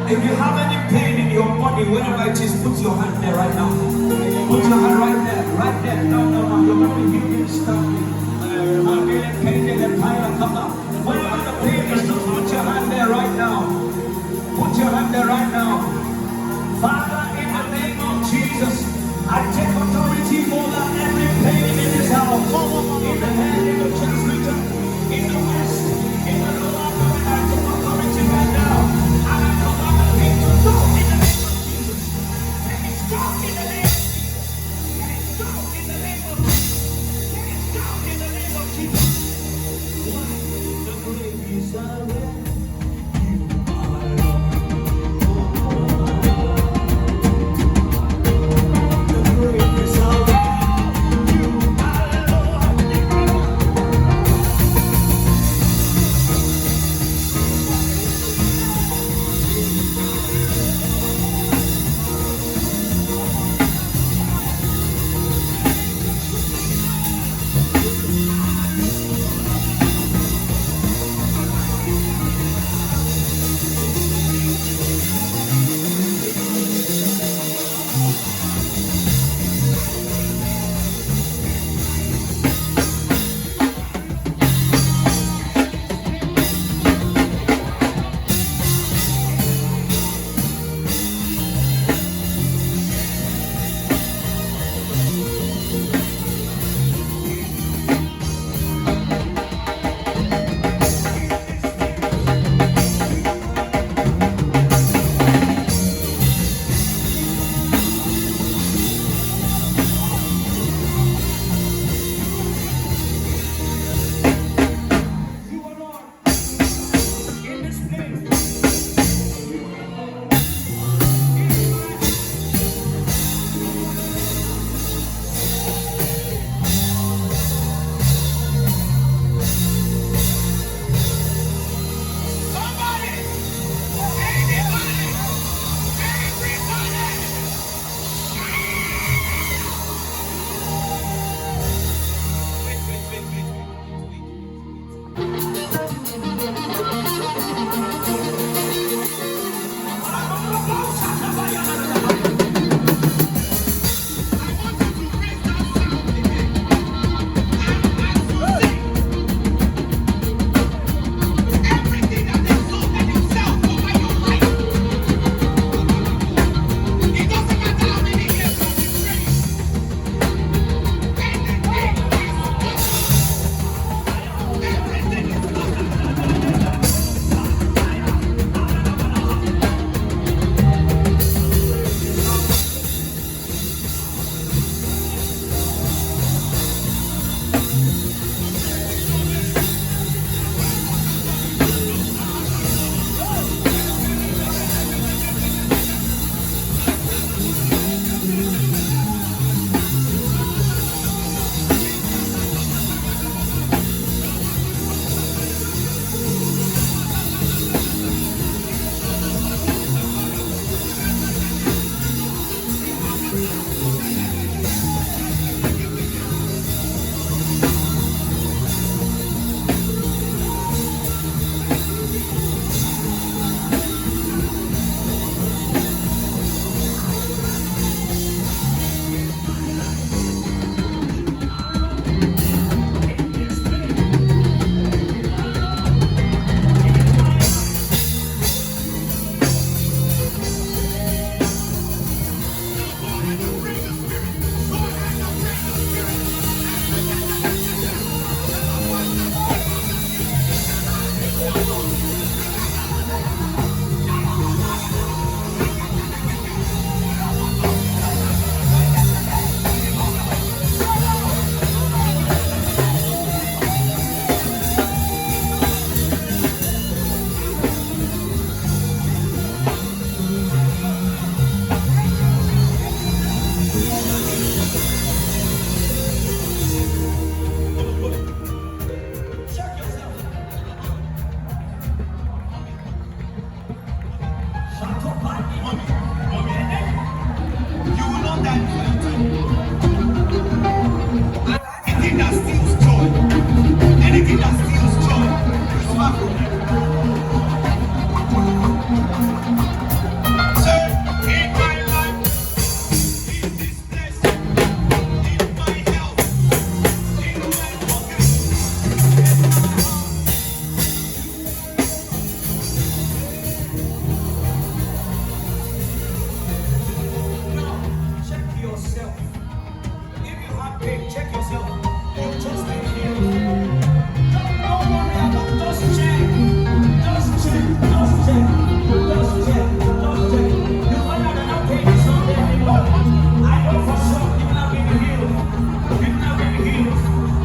If you have any pain in your body, wherever it is, put your hand there right now. Put your hand right there, right there. No. You're going to be healed instantly. I'm feeling pain in the pile. Come on. Wherever the pain is, just put your hand there right now. Put your hand there right now. Father, in the name of Jesus, I take authority over every pain in this house. In the head, in the chest region, in the west, in the lower abdomen, I take authority right now. And I command the pain to stop in the name of Jesus. Let it stop in the name of Jesus. Let it stop in the name of Jesus. Let it stop in the name of Jesus. Why? The grave is red. You are Lord. time for your time. Anything that steals joy, anything that steals joy, is far from you. Say, in my life, in this place, in my health, in my pocket, now, check yourself. If you have pain, check yourself. You just been healed. Don't worry about just check. Just check. Just check. Just check. Just check. You find out that that pain is not there anymore. I know for sure people have been healed. People have been healed.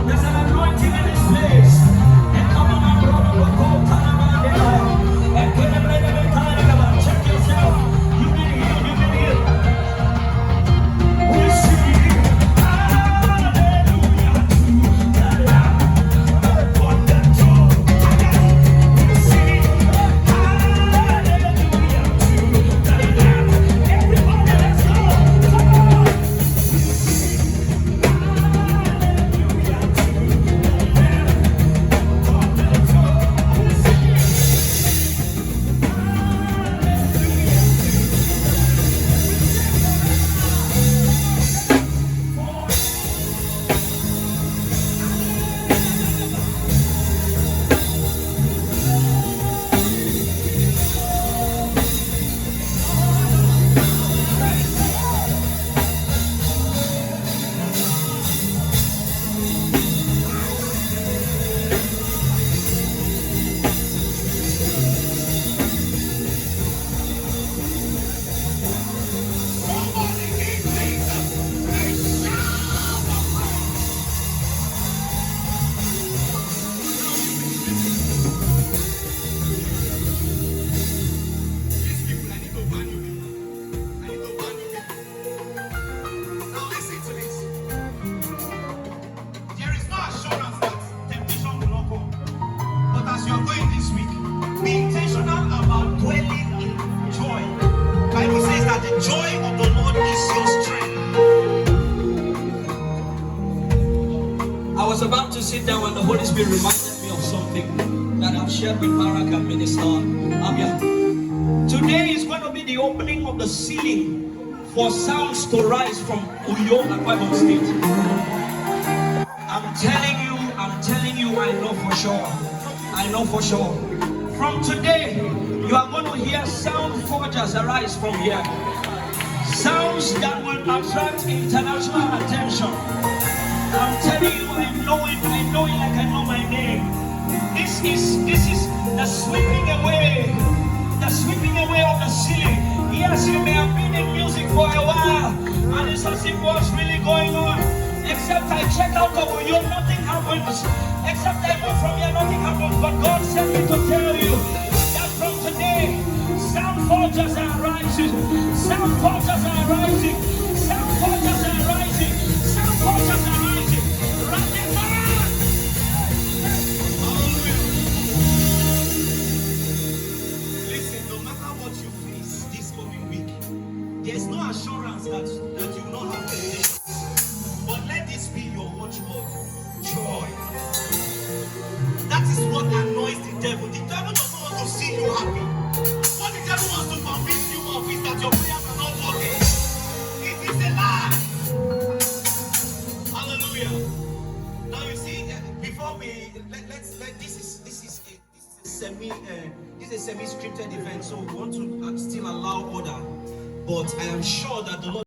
There's an anointing in this place. And come on, my brother, we'll go. And check yourself. You've been healed. You've been healed. We see I was about to sit down when the Holy Spirit reminded me of something that I've shared with Barak and Minister Abia. Today is going to be the opening of the ceiling for sounds to rise from Uyo and Bible State. I'm telling you, I know for sure. I know for sure. From today, you are going to hear sound forgers arise from here. Sounds that will attract international attention. I'm telling you, I know it like I know my name. This is the sweeping away of the ceiling. Yes, you may have been in music for a while, and it's as if what's really going on. Except I check out of you, nothing happens. Except I move from here, nothing happens. But God sent me to tell you that from today, sound forgers are rising. Sound forgers are rising. Sound forgers are rising. Sound forgers are rising. There's no assurance that you will not have patience. But let this be your watchword. Joy. That is what annoys the devil. The devil doesn't want to see you happy. What the devil wants to convince you of is that your prayers are not working. It is a lie. Hallelujah. Now you see, before we this is a semi-scripted event, so we want to still allow order. But I am sure that the Lord